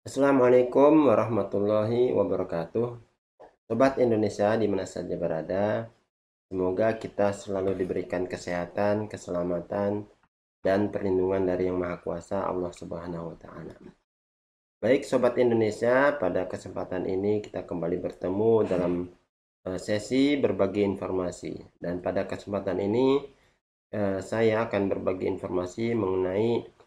Assalamualaikum warahmatullahi wabarakatuh. Sobat Indonesia di mana saja berada, semoga kita selalu diberikan kesehatan, keselamatan, dan perlindungan dari Yang Maha Kuasa Allah Subhanahu wa Ta'ala. Baik, Sobat Indonesia, pada kesempatan ini kita kembali bertemu dalam sesi berbagi informasi. Dan pada kesempatan ini, saya akan berbagi informasi mengenai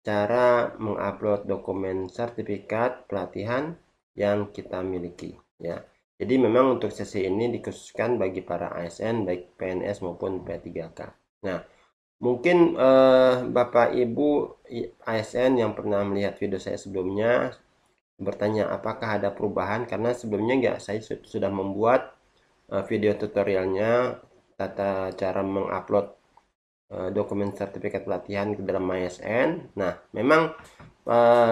cara mengupload dokumen sertifikat pelatihan yang kita miliki, ya. Jadi memang untuk sesi ini dikhususkan bagi para ASN baik PNS maupun P3K. Nah, mungkin Bapak Ibu ASN yang pernah melihat video saya sebelumnya bertanya apakah ada perubahan, karena sebelumnya enggak, saya sudah membuat video tutorialnya tata cara mengupload dokumen sertifikat pelatihan ke dalam MySN. Nah, memang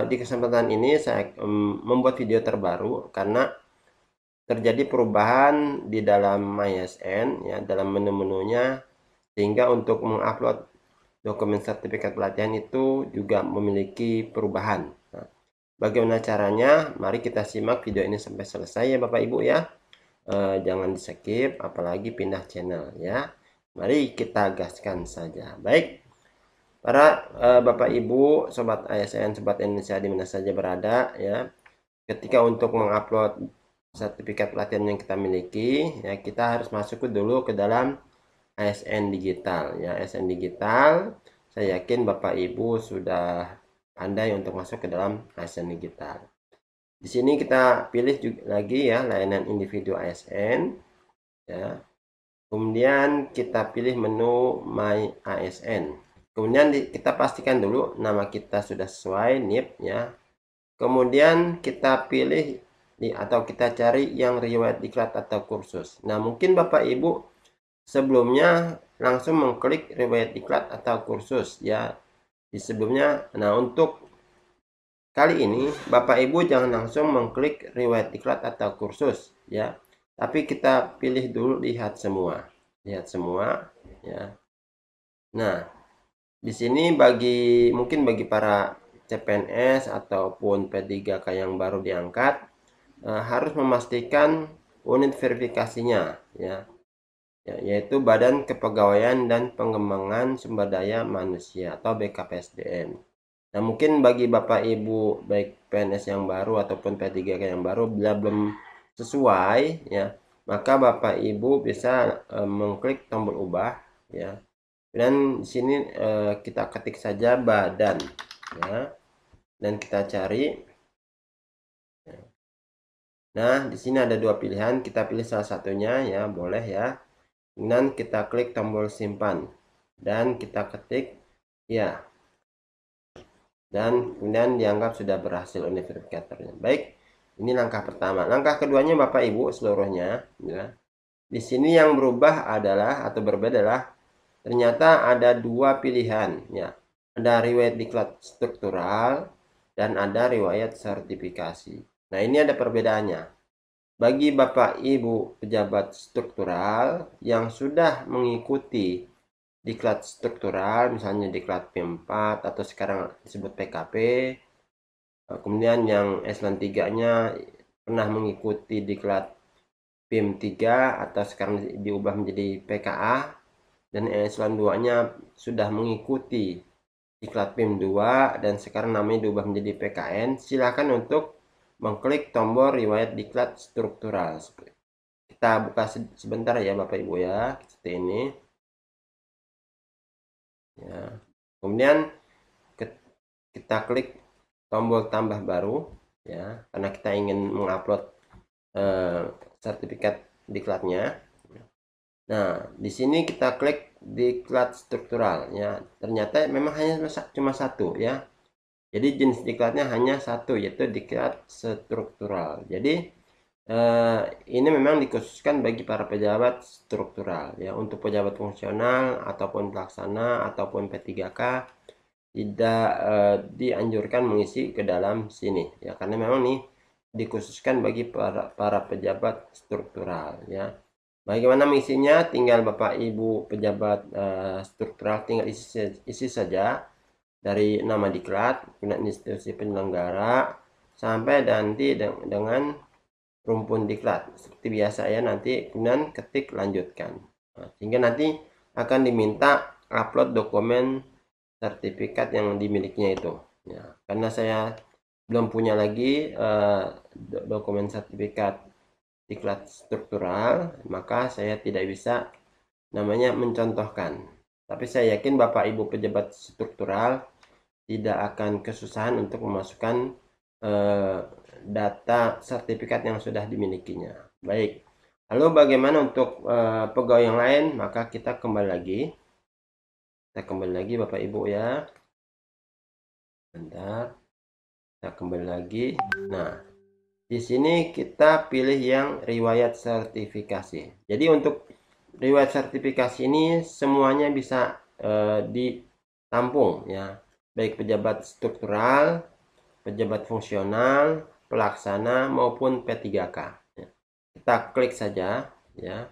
di kesempatan ini saya membuat video terbaru karena terjadi perubahan di dalam MySN, ya, dalam menu-menunya, sehingga untuk mengupload dokumen sertifikat pelatihan itu juga memiliki perubahan. Nah, bagaimana caranya? Mari kita simak video ini sampai selesai ya Bapak Ibu ya. Jangan di skip, apalagi pindah channel ya. Mari kita gaskan saja. Baik, para Bapak Ibu, Sobat ASN, Sobat Indonesia di mana saja berada ya. Ketika untuk mengupload sertifikat pelatihan yang kita miliki, ya kita harus masuk dulu ke dalam ASN digital ya. ASN digital, saya yakin Bapak Ibu sudah pandai untuk masuk ke dalam ASN digital. Di sini kita pilih juga lagi ya layanan individu ASN ya. Kemudian kita pilih menu My ASN. Kemudian kita pastikan dulu nama kita sudah sesuai NIP ya. Kemudian kita pilih atau kita cari yang riwayat diklat atau kursus. Nah, mungkin Bapak Ibu sebelumnya langsung mengklik riwayat diklat atau kursus ya di sebelumnya. Nah, untuk kali ini Bapak Ibu jangan langsung mengklik riwayat diklat atau kursus ya. Tapi kita pilih dulu lihat semua. Lihat semua ya. Nah, di sini mungkin bagi para CPNS ataupun P3K yang baru diangkat, harus memastikan unit verifikasinya ya, yaitu Badan Kepegawaian dan Pengembangan Sumber Daya Manusia atau BKPSDM. Nah, mungkin bagi Bapak Ibu baik PNS yang baru ataupun P3K yang baru bila belum sesuai ya, maka Bapak Ibu bisa mengklik tombol ubah ya. Dan di sini kita ketik saja badan ya, dan kita cari. Nah, di sini ada dua pilihan, kita pilih salah satunya ya, boleh ya. Dan kita klik tombol simpan dan kita ketik ya, dan kemudian dianggap sudah berhasil unit verifikatornya. Baik, ini langkah pertama. Langkah keduanya Bapak Ibu seluruhnya ya. Di sini yang berubah adalah atau berbeda adalah ternyata ada dua pilihan ya. Ada riwayat diklat struktural dan ada riwayat sertifikasi. Nah, ini ada perbedaannya. Bagi Bapak Ibu pejabat struktural yang sudah mengikuti diklat struktural, misalnya diklat P4 atau sekarang disebut PKP, kemudian yang eselon 3-nya pernah mengikuti diklat PIM 3 atau sekarang diubah menjadi PKA, dan eselon 2-nya sudah mengikuti diklat PIM 2 dan sekarang namanya diubah menjadi PKN, silakan untuk mengklik tombol riwayat diklat struktural. Kita buka sebentar ya Bapak Ibu ya, seperti ini. Ya. Kemudian kita klik tombol tambah baru ya, karena kita ingin mengupload sertifikat diklatnya. Nah, di sini kita klik diklat struktural ya. Ternyata memang hanya cuma satu ya. Jadi jenis diklatnya hanya satu, yaitu diklat struktural. Jadi ini memang dikhususkan bagi para pejabat struktural ya. Untuk pejabat fungsional ataupun pelaksana ataupun P3K tidak dianjurkan mengisi ke dalam sini ya, karena memang nih dikhususkan bagi para pejabat struktural ya. Bagaimana mengisinya? Tinggal Bapak Ibu pejabat struktural tinggal isi saja dari nama diklat, kemudian institusi penyelenggara, sampai nanti dengan rumpun diklat seperti biasa ya, nanti kemudian ketik lanjutkan. Sehingga nanti akan diminta upload dokumen sertifikat yang dimilikinya itu ya. Karena saya belum punya lagi dokumen sertifikat diklat struktural, maka saya tidak bisa namanya mencontohkan. Tapi saya yakin Bapak Ibu pejabat struktural tidak akan kesusahan untuk memasukkan data sertifikat yang sudah dimilikinya. Baik. Lalu bagaimana untuk pegawai yang lain? Maka kita kembali lagi. Kita kembali lagi Bapak Ibu ya. Bentar. Kita kembali lagi. Nah, di sini kita pilih yang riwayat sertifikasi. Jadi untuk riwayat sertifikasi ini semuanya bisa ditampung ya. Baik pejabat struktural, pejabat fungsional, pelaksana maupun P3K. Kita klik saja ya.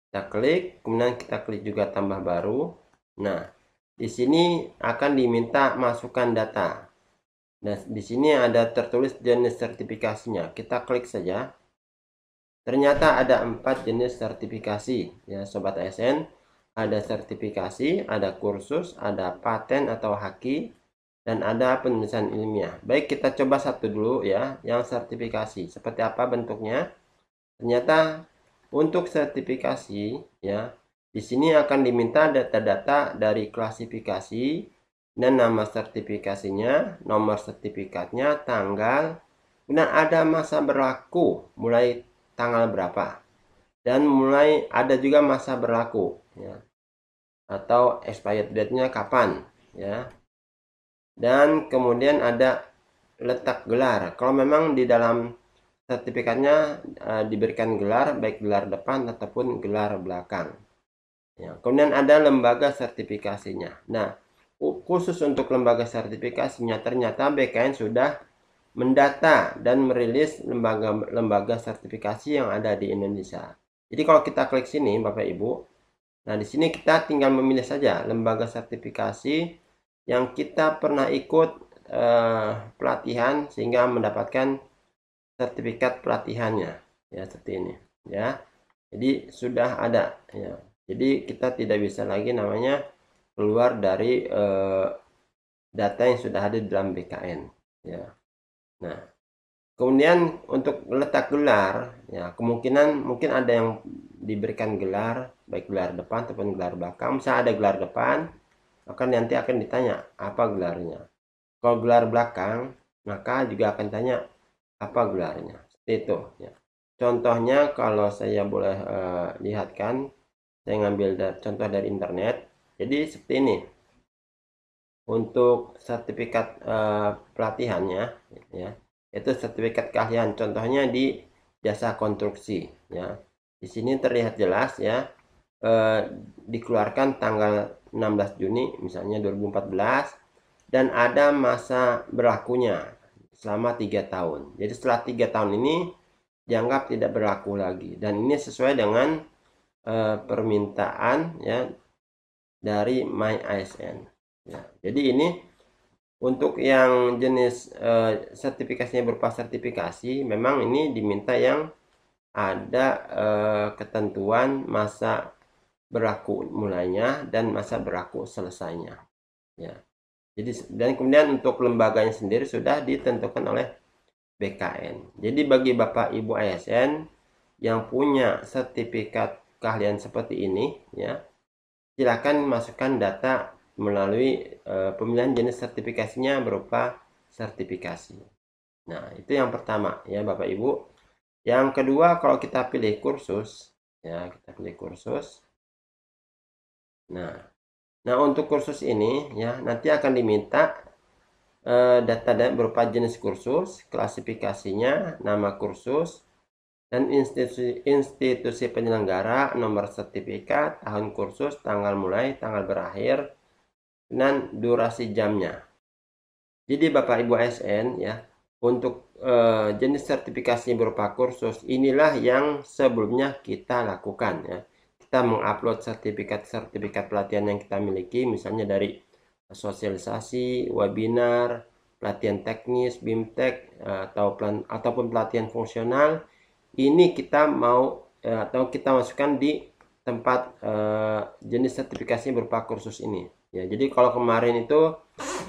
Kita klik, kemudian kita klik juga tambah baru. Nah, di sini akan diminta masukkan data. Nah, di sini ada tertulis jenis sertifikasinya. Kita klik saja. Ternyata ada 4 jenis sertifikasi ya Sobat ASN. Ada sertifikasi, ada kursus, ada paten atau haki, dan ada penulisan ilmiah. Baik, kita coba satu dulu ya, yang sertifikasi. Seperti apa bentuknya? Ternyata untuk sertifikasi ya, di sini akan diminta data-data dari klasifikasi dan nama sertifikasinya, nomor sertifikatnya, tanggal, dan ada masa berlaku mulai tanggal berapa, dan mulai ada juga masa berlaku ya, atau expired date-nya kapan ya. Dan kemudian ada letak gelar. Kalau memang di dalam sertifikatnya diberikan gelar, baik gelar depan ataupun gelar belakang. Ya, kemudian ada lembaga sertifikasinya. Nah, khusus untuk lembaga sertifikasinya, ternyata BKN sudah mendata dan merilis lembaga sertifikasi yang ada di Indonesia. Jadi kalau kita klik sini, Bapak Ibu, nah di sini kita tinggal memilih saja lembaga sertifikasi yang kita pernah ikut pelatihan sehingga mendapatkan sertifikat pelatihannya ya, seperti ini ya. Jadi sudah ada ya. Jadi kita tidak bisa lagi namanya keluar dari data yang sudah ada di dalam BKN ya. Nah, kemudian untuk letak gelar ya, kemungkinan mungkin ada yang diberikan gelar baik gelar depan ataupun gelar belakang. Misalnya ada gelar depan, maka nanti akan ditanya apa gelarnya. Kalau gelar belakang, maka juga akan tanya apa gelarnya. Seperti itu ya. Contohnya kalau saya boleh lihatkan, saya ngambil contoh dari internet. Jadi seperti ini. Untuk sertifikat pelatihannya ya, itu sertifikat keahlian, contohnya di jasa konstruksi ya. Di sini terlihat jelas ya, dikeluarkan tanggal 16 Juni misalnya 2014, dan ada masa berlakunya selama 3 tahun. Jadi setelah 3 tahun ini dianggap tidak berlaku lagi, dan ini sesuai dengan permintaan ya dari MyASN ya. Jadi ini untuk yang jenis sertifikasinya berupa sertifikasi, memang ini diminta yang ada ketentuan masa berlaku mulainya dan masa berlaku selesainya ya. Jadi dan kemudian untuk lembaganya sendiri sudah ditentukan oleh BKN. Jadi bagi Bapak Ibu ASN yang punya sertifikat keahlian seperti ini ya, silakan masukkan data melalui pemilihan jenis sertifikasinya berupa sertifikasi. Nah, itu yang pertama ya Bapak Ibu. Yang kedua, kalau kita pilih kursus ya, kita pilih kursus. Nah, untuk kursus ini ya nanti akan diminta data berupa jenis kursus, klasifikasinya, nama kursus, dan institusi penyelenggara, nomor sertifikat, tahun kursus, tanggal mulai, tanggal berakhir, dan durasi jamnya. Jadi Bapak Ibu ASN ya, untuk jenis sertifikasi berupa kursus inilah yang sebelumnya kita lakukan ya. Kita mengupload sertifikat pelatihan yang kita miliki, misalnya dari sosialisasi, webinar, pelatihan teknis, BIMTEK, ataupun pelatihan fungsional, ini kita mau atau kita masukkan di tempat jenis sertifikasi berupa kursus ini. Ya, jadi kalau kemarin itu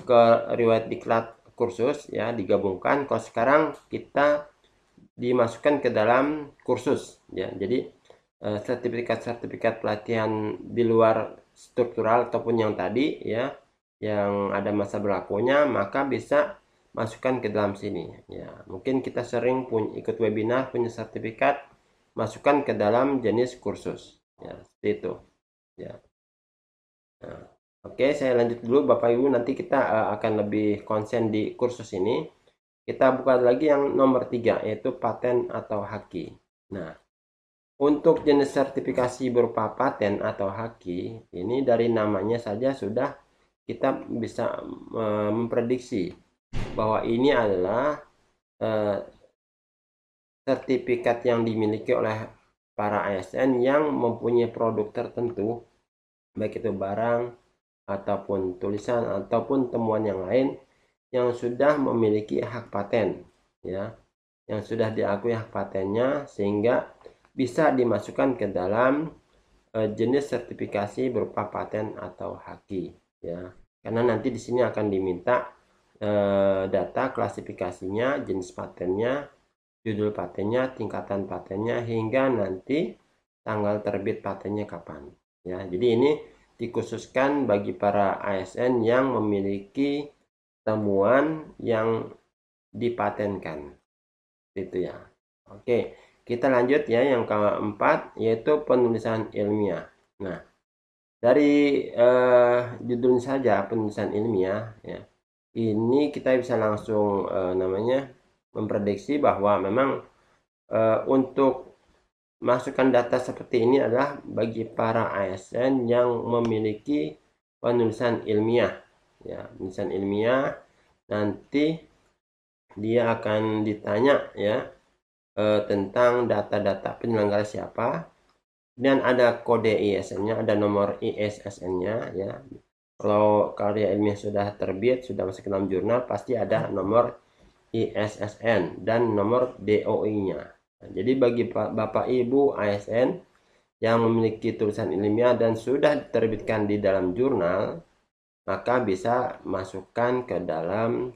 ke riwayat diklat kursus ya digabungkan, kalau sekarang kita dimasukkan ke dalam kursus ya. Jadi sertifikat-sertifikat pelatihan di luar struktural ataupun yang tadi ya yang ada masa berlakunya, maka bisa masukkan ke dalam sini ya. Mungkin kita sering ikut webinar punya sertifikat, masukkan ke dalam jenis kursus ya, seperti itu ya. Nah, oke, saya lanjut dulu Bapak Ibu, nanti kita akan lebih konsen di kursus ini. Kita buka lagi yang nomor 3, yaitu paten atau haki. Nah, untuk jenis sertifikasi berupa paten atau haki, ini dari namanya saja sudah kita bisa memprediksi bahwa ini adalah sertifikat yang dimiliki oleh para ASN yang mempunyai produk tertentu, baik itu barang ataupun tulisan ataupun temuan yang lain yang sudah memiliki hak paten ya, yang sudah diakui hak patennya sehingga bisa dimasukkan ke dalam jenis sertifikasi berupa paten atau haki ya. Karena nanti di sini akan diminta data klasifikasinya, jenis patennya, judul patennya, tingkatan patennya, hingga nanti tanggal terbit patennya kapan ya. Jadi ini dikhususkan bagi para ASN yang memiliki temuan yang dipatenkan itu ya. Oke, kita lanjut ya yang keempat, yaitu penulisan ilmiah. Nah, dari judulnya saja penulisan ilmiah ya, ini kita bisa langsung namanya memprediksi bahwa memang untuk masukkan data seperti ini adalah bagi para ASN yang memiliki penulisan ilmiah ya. Penulisan ilmiah nanti dia akan ditanya ya tentang data-data penyelenggara siapa, dan ada kode ISN-nya, ada nomor ISSN-nya ya. Kalau karya ilmiah sudah terbit, sudah masuk ke dalam jurnal, pasti ada nomor ISSN dan nomor DOI-nya. Jadi bagi Bapak Ibu ASN yang memiliki tulisan ilmiah dan sudah diterbitkan di dalam jurnal, maka bisa masukkan ke dalam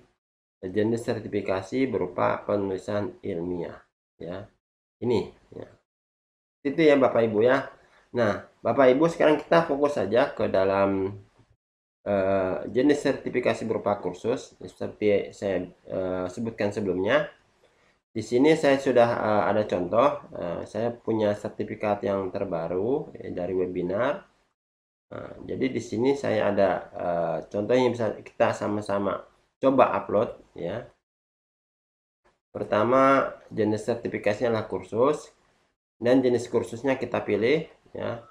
jenis sertifikasi berupa penulisan ilmiah ya. Ini ya. Itu ya Bapak Ibu ya. Nah, Bapak Ibu sekarang kita fokus saja ke dalam jenis sertifikasi berupa kursus seperti saya sebutkan sebelumnya. Di sini saya sudah ada contoh, saya punya sertifikat yang terbaru dari webinar. Jadi di sini saya ada contoh yang bisa kita sama-sama coba upload ya. Pertama, jenis sertifikasinya adalah kursus dan jenis kursusnya kita pilih ya.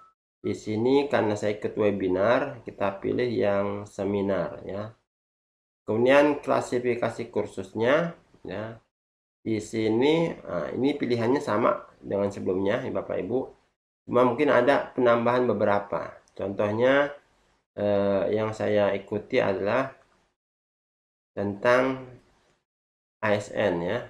Di sini karena saya ikut webinar, kita pilih yang seminar ya. Kemudian klasifikasi kursusnya ya. Di sini ini pilihannya sama dengan sebelumnya ya Bapak Ibu. Cuma mungkin ada penambahan beberapa. Contohnya yang saya ikuti adalah tentang ASN ya,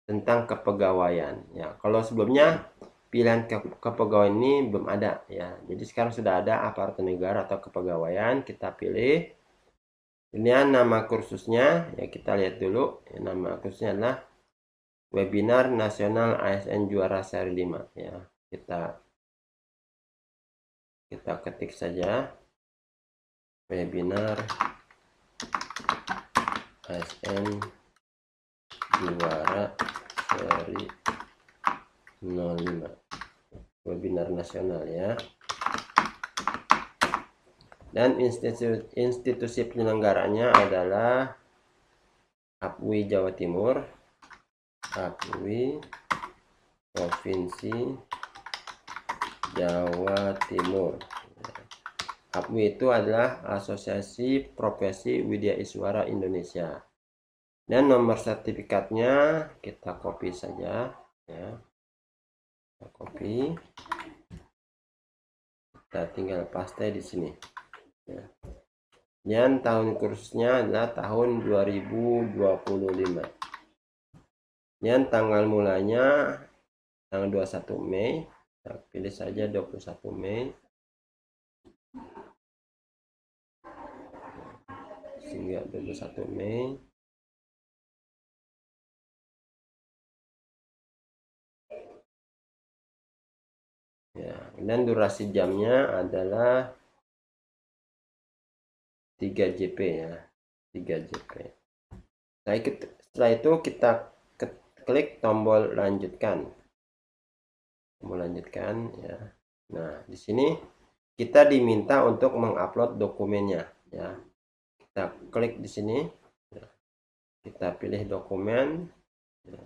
tentang kepegawaian ya. Kalau sebelumnya pilihan kepegawaian ini belum ada ya. Jadi sekarang sudah ada aparatur negara atau kepegawaian, kita pilih. Ini nama kursusnya ya, kita lihat dulu ya, nama kursusnya adalah Webinar Nasional ASN Juara Seri 5 ya. Kita ketik saja Webinar ASN Juara Seri 05, webinar nasional ya. Dan institusi penyelenggaranya adalah APWI Jawa Timur, APWI Provinsi Jawa Timur. APWI itu adalah Asosiasi Profesi Widya Iswara Indonesia. Dan nomor sertifikatnya kita copy saja ya. Kita copy. Kita tinggal paste di sini ya. Dan tahun kursusnya adalah tahun 2025. Dan tanggal mulanya tanggal 21 Mei. Kita pilih saja 21 Mei. Sehingga 21 Mei. Ya, dan durasi jamnya adalah 3 JP ya. 3 JP. Setelah itu kita klik tombol lanjutkan. Melanjutkan ya. Nah, di sini kita diminta untuk mengupload dokumennya ya. Kita klik di sini ya. Kita pilih dokumen ya.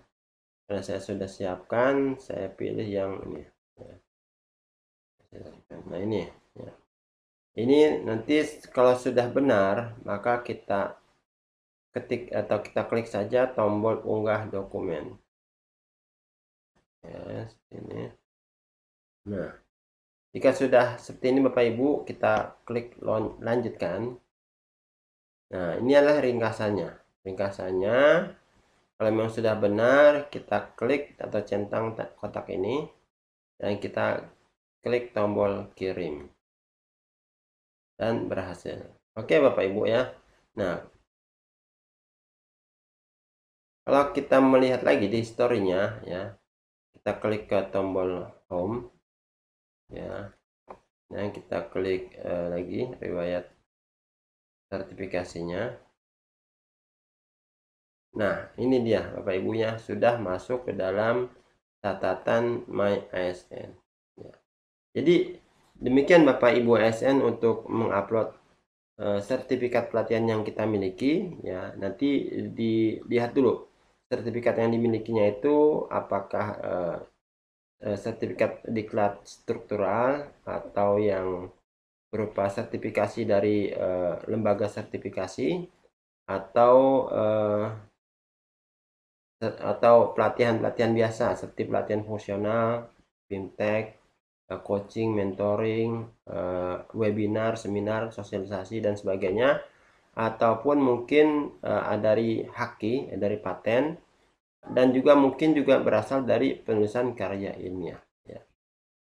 Karena saya sudah siapkan, saya pilih yang ini ya. Nah, ini ya. Ini nanti kalau sudah benar, maka kita ketik atau kita klik saja tombol unggah dokumen ya, ini. Nah, jika sudah seperti ini Bapak Ibu, kita klik lanjutkan. Nah, ini adalah ringkasannya. Ringkasannya, kalau memang sudah benar, kita klik atau centang kotak ini dan kita klik tombol kirim. Dan berhasil. Oke Bapak Ibu ya. Nah, kalau kita melihat lagi di historinya ya, kita klik ke tombol home ya. Nah, kita klik lagi riwayat sertifikasinya. Nah, ini dia Bapak Ibunya sudah masuk ke dalam catatan My ASN. Ya. Jadi demikian Bapak Ibu ASN untuk mengupload sertifikat pelatihan yang kita miliki ya. Nanti dilihat dulu sertifikat yang dimilikinya itu apakah sertifikat diklat struktural atau yang berupa sertifikasi dari lembaga sertifikasi atau pelatihan-pelatihan biasa seperti pelatihan fungsional, fintech, coaching, mentoring, webinar, seminar, sosialisasi dan sebagainya, ataupun mungkin dari haki, dari paten, dan juga mungkin juga berasal dari penulisan karya ilmiah. Ya.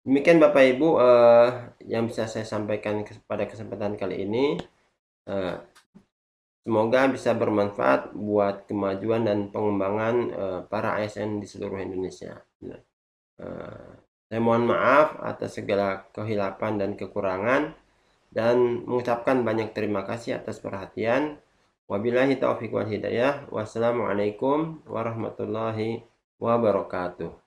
Demikian Bapak Ibu yang bisa saya sampaikan pada kesempatan kali ini. Semoga bisa bermanfaat buat kemajuan dan pengembangan para ASN di seluruh Indonesia. Saya mohon maaf atas segala kehilapan dan kekurangan dan mengucapkan banyak terima kasih atas perhatian. Wabillahi taufiq wal hidayah. Wassalamualaikum warahmatullahi wabarakatuh.